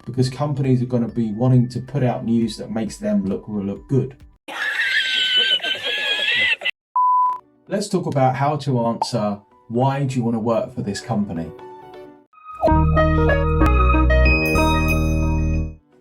because companies are going to be wanting to put out news that makes them look good. Let's talk about how to answer, why do you want to work for this company?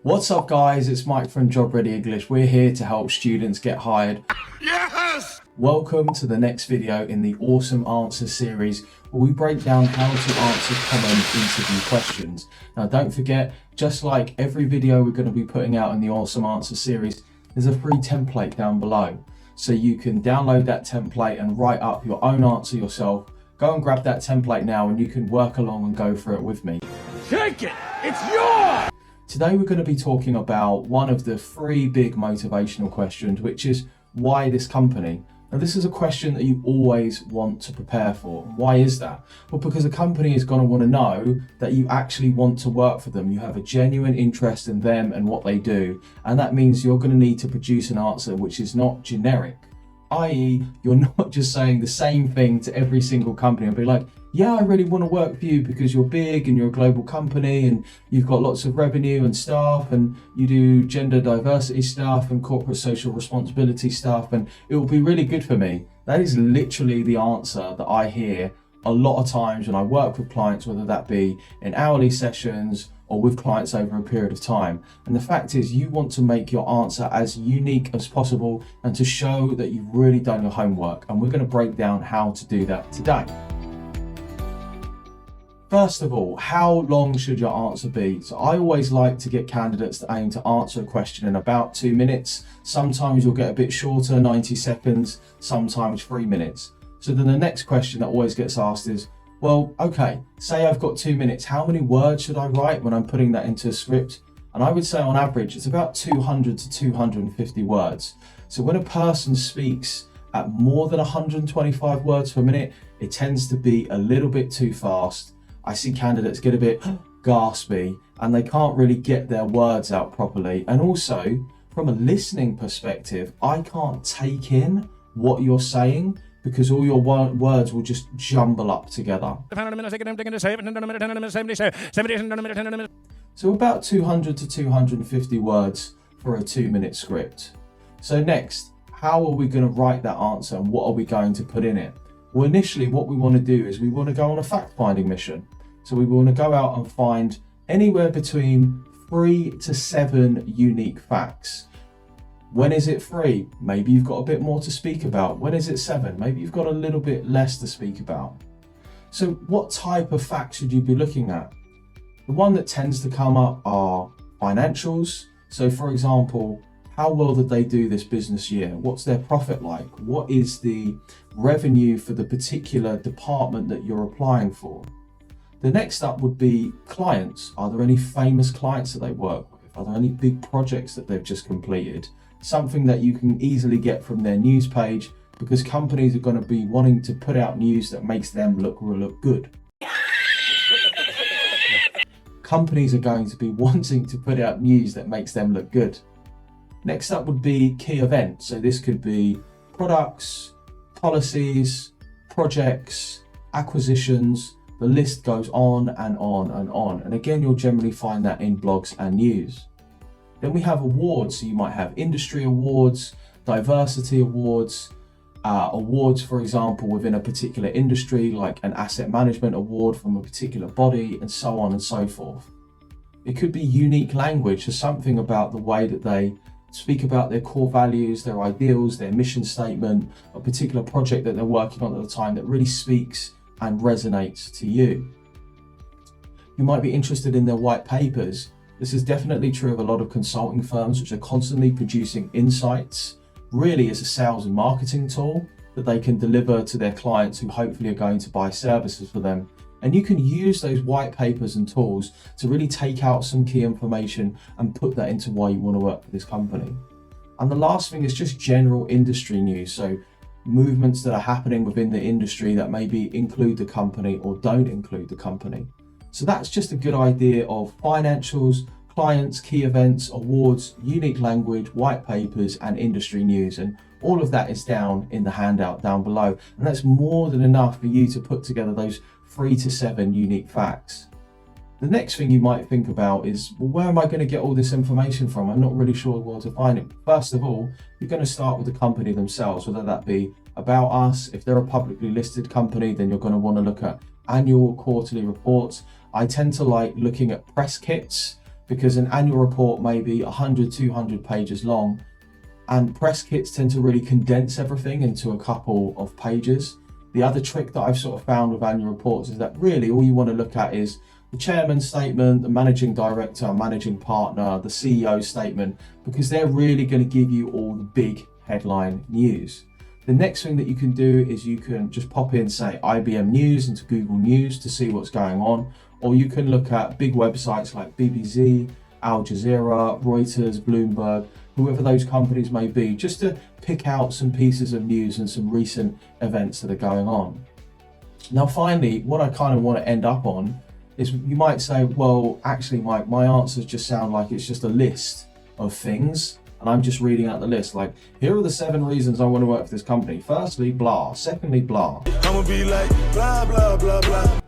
What's up guys, it's Mike from Job Ready English. We're here to help students get hired. Yes! Welcome to the next video in the Awesome Answer series, where we break down how to answer common interview questions. Now don't forget, just like every video we're going to be putting out in the Awesome Answer series, there's a free template down below. So you can download that template and write up your own answer yourself. Go and grab that template now and you can work along and go through it with me. Take it! It's yours! Today we're going to be talking about one of the 3 big motivational questions, which is why this company? Now this is a question that you always want to prepare for. Why is that? Well, because a company is going to want to know that you actually want to work for them. You have a genuine interest in them and what they do. And that means you're going to need to produce an answer which is not generic. I.e., you're not just saying the same thing to every single company and be like, yeah, I really want to work for you because you're big and you're a global company and you've got lots of revenue and staff and you do gender diversity stuff and corporate social responsibility stuff and it will be really good for me. That is literally the answer that I hear a lot of times when I work with clients, whether that be in hourly sessions or with clients over a period of time. And the fact is, you want to make your answer as unique as possible and to show that you've really done your homework. And we're going to break down how to do that today. First of all, how long should your answer be? So I always like to get candidates to aim to answer a question in about 2 minutes. Sometimes you'll get a bit shorter, 90 seconds, sometimes 3 minutes. So then the next question that always gets asked is, well, okay, say I've got 2 minutes, how many words should I write when I'm putting that into a script? And I would say on average, it's about 200 to 250 words. So when a person speaks at more than 125 words per minute, it tends to be a little bit too fast. I see candidates get a bit gaspy and they can't really get their words out properly. And also from a listening perspective, I can't take in what you're saying because all your words will just jumble up together. So about 200 to 250 words for a 2-minute script. So next, how are we going to write that answer and what are we going to put in it? Well, initially what we want to do is we want to go on a fact-finding mission. So we want to go out and find anywhere between 3 to 7 unique facts. When is it 3? Maybe you've got a bit more to speak about. When is it 7? Maybe you've got a little bit less to speak about. So what type of facts should you be looking at? The one that tends to come up are financials. So for example, how well did they do this business year? What's their profit like? What is the revenue for the particular department that you're applying for? The next up would be clients. Are there any famous clients that they work with? Are there any big projects that they've just completed? Something that you can easily get from their news page because companies are going to be wanting to put out news that makes them look good. Companies are going to be wanting to put out news that makes them look good. Next up would be key events. So this could be products, policies, projects, acquisitions. The list goes on and on and on. And again, you'll generally find that in blogs and news. Then we have awards. So you might have industry awards, diversity awards, awards, for example, within a particular industry, like an asset management award from a particular body, and so on and so forth. It could be unique language, so something about the way that they speak about their core values, their ideals, their mission statement, a particular project that they're working on at the time that really speaks and resonates to you. You might be interested in their white papers. This is definitely true of a lot of consulting firms which are constantly producing insights. Really, it's a sales and marketing tool that they can deliver to their clients who hopefully are going to buy services for them. And you can use those white papers and tools to really take out some key information and put that into why you want to work for this company. And the last thing is just general industry news. So movements that are happening within the industry that maybe include the company or don't include the company. So that's just a good idea of financials, clients, key events, awards, unique language, white papers, and industry news. And all of that is down in the handout down below. And that's more than enough for you to put together those 3 to 7 unique facts. The next thing you might think about is, well, where am I going to get all this information from? I'm not really sure where to find it. First of all, you're going to start with the company themselves, whether that be about us. If they're a publicly listed company, then you're going to want to look at annual, quarterly reports. I tend to like looking at press kits because an annual report may be 100, 200 pages long, and press kits tend to really condense everything into a couple of pages. The other trick that I've sort of found with annual reports is that really all you want to look at is the chairman's statement, the managing director, managing partner, the CEO's statement, because they're really going to give you all the big headline news. The next thing that you can do is you can just pop in, say, IBM News into Google News to see what's going on, or you can look at big websites like BBC, Al Jazeera, Reuters, Bloomberg, whoever those companies may be, just to pick out some pieces of news and some recent events that are going on. Now, finally, what I kind of want to end up on is you might say, well, actually, Mike, my answers just sound like it's just a list of things, and I'm just reading out the list. Like, here are the 7 reasons I want to work for this company. Firstly, blah. Secondly, blah. I'm gonna be like, blah, blah, blah, blah.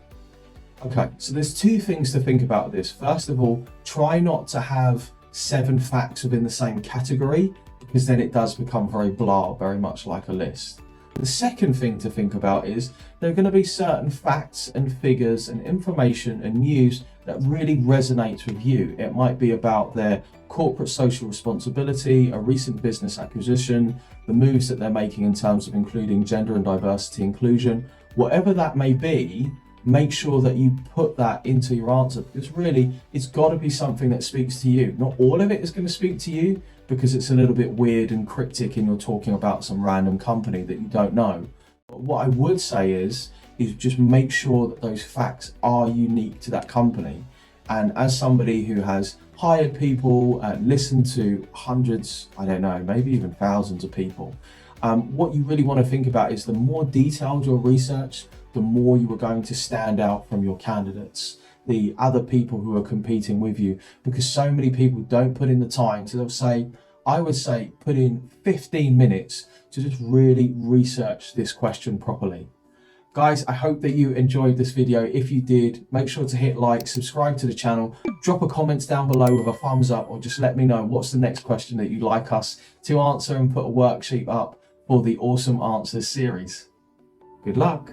Okay, so there's 2 things to think about this. First of all, try not to have 7 facts within the same category, because then it does become very blah, very much like a list. The second thing to think about is there are going to be certain facts and figures and information and news that really resonates with you. It might be about their corporate social responsibility, a recent business acquisition, the moves that they're making in terms of including gender and diversity inclusion. Whatever that may be, make sure that you put that into your answer, because really it's got to be something that speaks to you. Not all of it is going to speak to you, because it's a little bit weird and cryptic and you're talking about some random company that you don't know. But what I would say is just make sure that those facts are unique to that company. And as somebody who has hired people and listened to hundreds, I don't know, maybe even thousands of people, what you really want to think about is the more detailed your research, the more you are going to stand out from your candidates, the other people who are competing with you, because so many people don't put in the time. So they'll say, I would say, put in 15 minutes to just really research this question properly. Guys, I hope that you enjoyed this video. If you did, make sure to hit like, subscribe to the channel, drop a comment down below with a thumbs up, or just let me know what's the next question that you'd like us to answer, and put a worksheet up for the Awesome Answers series. Good luck.